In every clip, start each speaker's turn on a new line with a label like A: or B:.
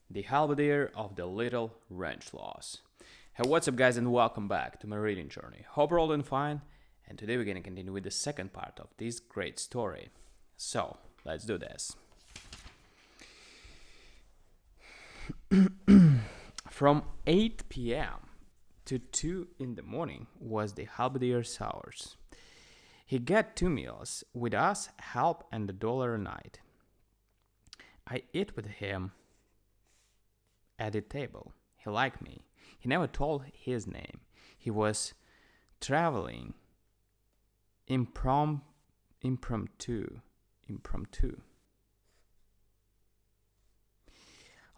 A: the Halberdier of the Little Rheinschloss. Hey, what's up, guys, and welcome back to my reading journey. Hope you're all doing fine, and today we're gonna continue with the second part of this great story. So, let's do this. From 8 p.m. to 2 in the morning was the Halberdier's hours. He get 2 meals with us, help, and $1 a night. I eat with him at the table. He liked me. He never told his name. He was traveling impromptu.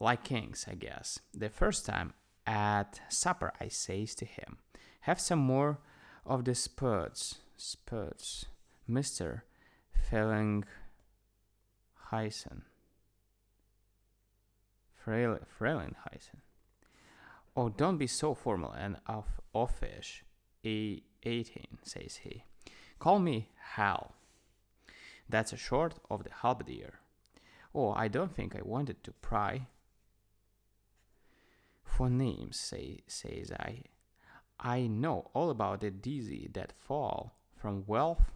A: Like kings, I guess. The first time at supper, I says to him, "Have some more of the spuds, Mister Fellinghuysen." Frelinghuysen. "Oh, don't be so formal and offish, 18, says he. "Call me Hal. That's a short of the Halberdier." "Oh, I don't think I wanted to pry for names, says I. "I know all about the dizzy that fall from wealth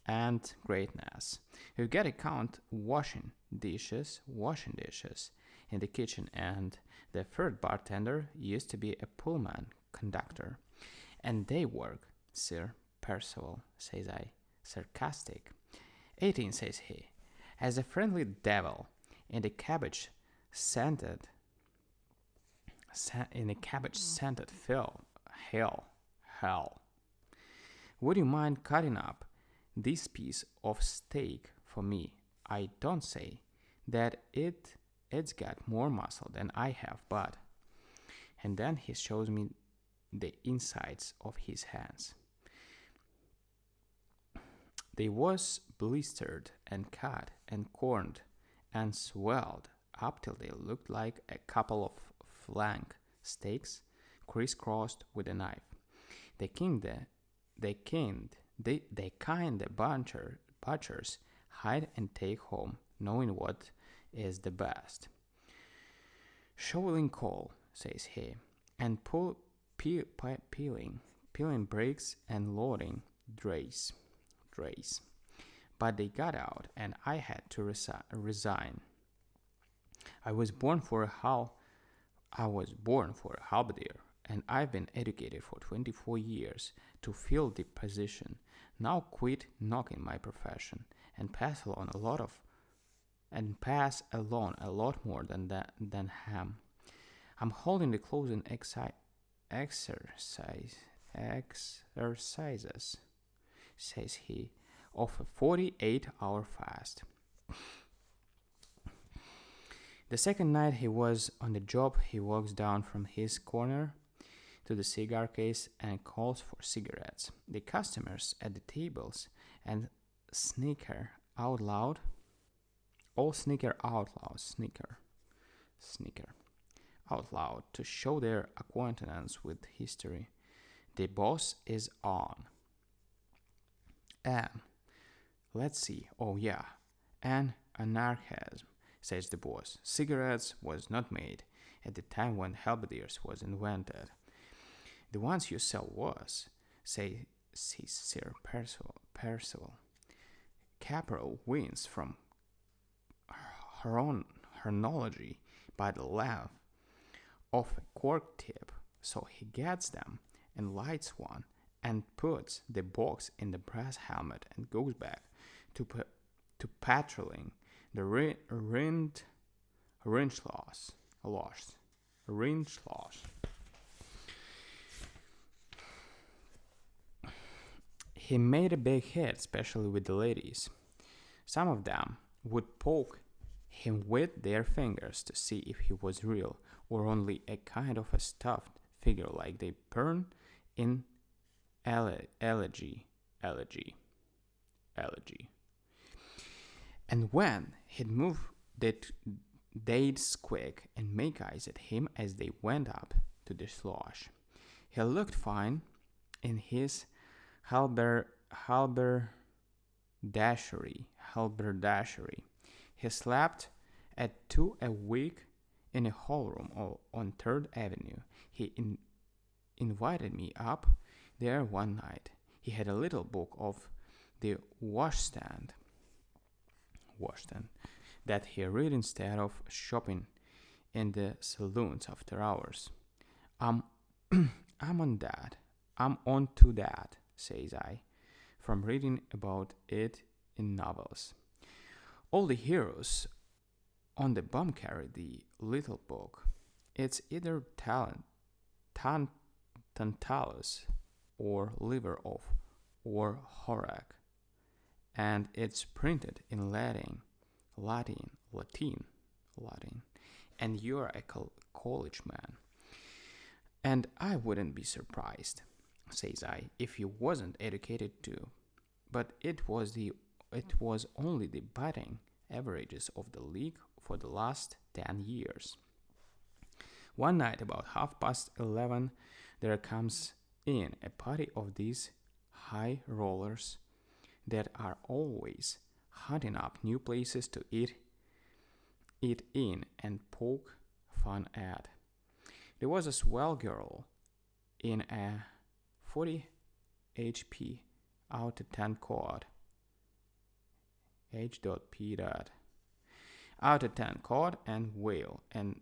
A: and greatness. You've got to count washing dishes in the kitchen, and the third bartender used to be a Pullman conductor. And they work, Sir Percival, says I, sarcastic. 18, says he, as a friendly devil in the cabbage scented hell. Would you mind cutting up this piece of steak for me? I don't say that it's got more muscle than I have, but..." And then he shows me the insides of his hands. They was blistered and cut and corned and swelled up till they looked like a couple of flank steaks crisscrossed with a knife. They kind the butchers hide and take home, knowing what is the best. "Shoveling coal," says he, "and peeling bricks and loading drays. But they got out, and I had to resign. I was born for a halberdier, and I've been educated for 24 years to fill the position. Now quit knocking my profession and pass along a lot more than ham. I'm holding the closing exercises, says he, of a 48-hour fast." The second night he was on the job, he walks down from his corner to the cigar case and calls for cigarettes. The customers at the tables and snicker out loud to show their acquaintance with history. The boss is on. "And let's see, oh yeah, and anarchism," says the boss. "Cigarettes was not made at the time when halberdiers was invented. The ones you sell was," says Sir Percival. "Capital wins from chronology by the laugh of a cork tip, so he gets them and lights one and puts the box in the brass helmet and goes back to patrolling the Rheinschloss. He made a big hit, especially with the ladies. Some of them would poke him with their fingers to see if he was real or only a kind of a stuffed figure like they burn in elegy. And when he'd move, they'd squeak and make eyes at him as they went up to the slosh. He looked fine in his halberdashery. He slept at 2 a week in a hall room on 3rd Avenue. He invited me up there one night. He had a little book of the washstand that he read instead of shopping in the saloons after hours. I'm I'm on that. I'm on to that, says I, from reading about it in novels. All the heroes on the bum carry the little book. It's either Tantalus or Liver of or Horac, and it's printed in Latin, and you're a college man. And I wouldn't be surprised, says I, if you wasn't educated too. But it was only the batting averages of the league for the last 10 years. One night about 11:30, there comes in a party of these high rollers that are always hunting up new places to eat in and poke fun at. There was a swell girl in a 40 HP out of 10 quad, H.P. out of 10 quad and whale, and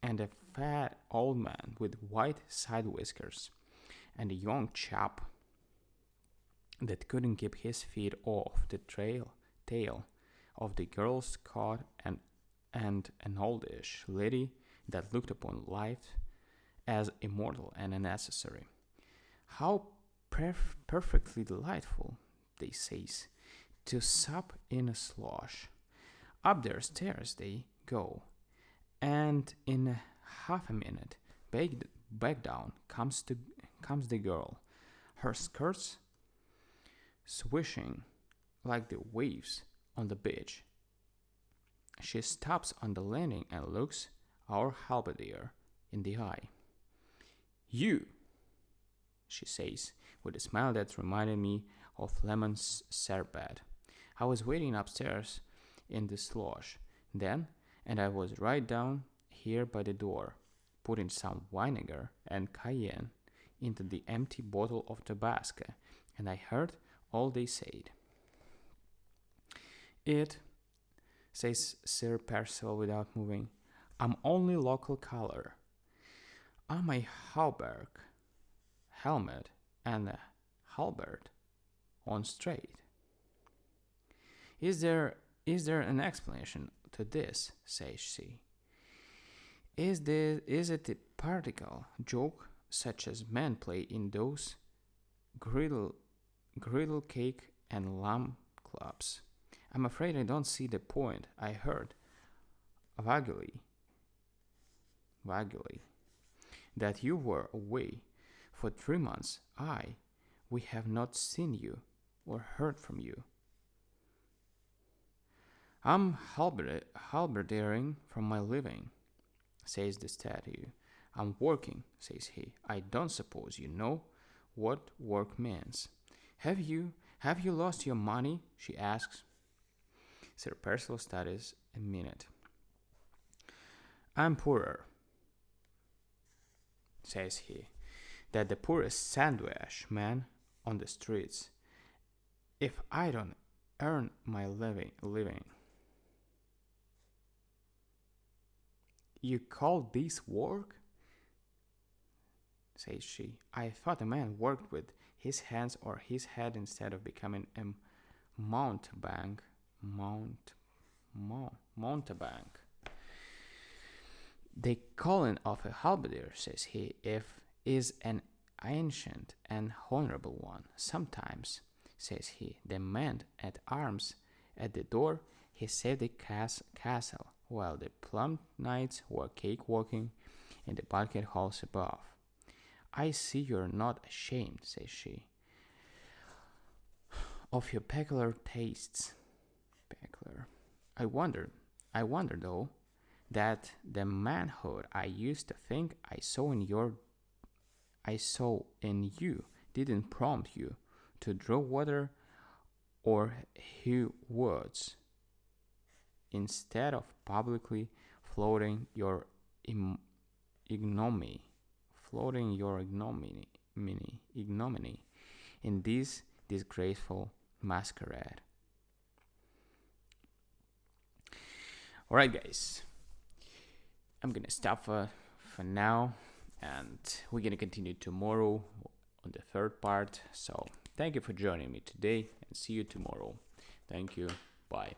A: a fat old man with white side whiskers, and a young chap that couldn't keep his feet off the tail of the girl's cot, and an oldish lady that looked upon life as immortal and unnecessary. How perfectly delightful, they says, to sup in a slosh. Up their stairs they go, and in half a minute, back down comes the girl, her skirts swishing like the waves on the beach. She stops on the landing and looks our halberdier in the eye. "You," she says, with a smile that reminded me of Lemon's sherbet. I was waiting upstairs in the slosh then, and I was right down here by the door, putting some vinegar and cayenne into the empty bottle of Tabasco, and I heard all they said. "It," says Sir Percival without moving, "I'm only local color. I'm a hauberk, helmet, and a halberd on straight." Is there an explanation to this?" says she. Is it a practical joke such as men play in those griddle cake and lamb clubs? I'm afraid I don't see the point. I heard vaguely that you were away for 3 months. We have not seen you or heard from you. "I'm halberdiering from my living," says the statue. "I'm working," says he. "I don't suppose you know what work means." Have you lost your money?" she asks. Sir Percival studies a minute. "I'm poorer," says he, "than the poorest sandwich man on the streets, if I don't earn my living. "You call this work?" says she. "I thought a man worked with his hands or his head instead of becoming a mountebank." Mountebank. "The calling of a halberdier," says he, "is an ancient and honorable one. Sometimes," says he, "the man at arms at the door, he saved the castle, while the plum knights were cake-walking in the banquet halls above." "I see you're not ashamed," says she, "of your peculiar tastes." Peculiar. I wonder though, that the manhood I used to think I saw in you didn't prompt you to draw water or hew words instead of publicly flaunting your ignominy, floating your ignominy in this disgraceful masquerade. Alright, guys, I'm gonna stop for now, and we're gonna continue tomorrow on the third part. So thank you for joining me today, and see you tomorrow. Thank you. Bye.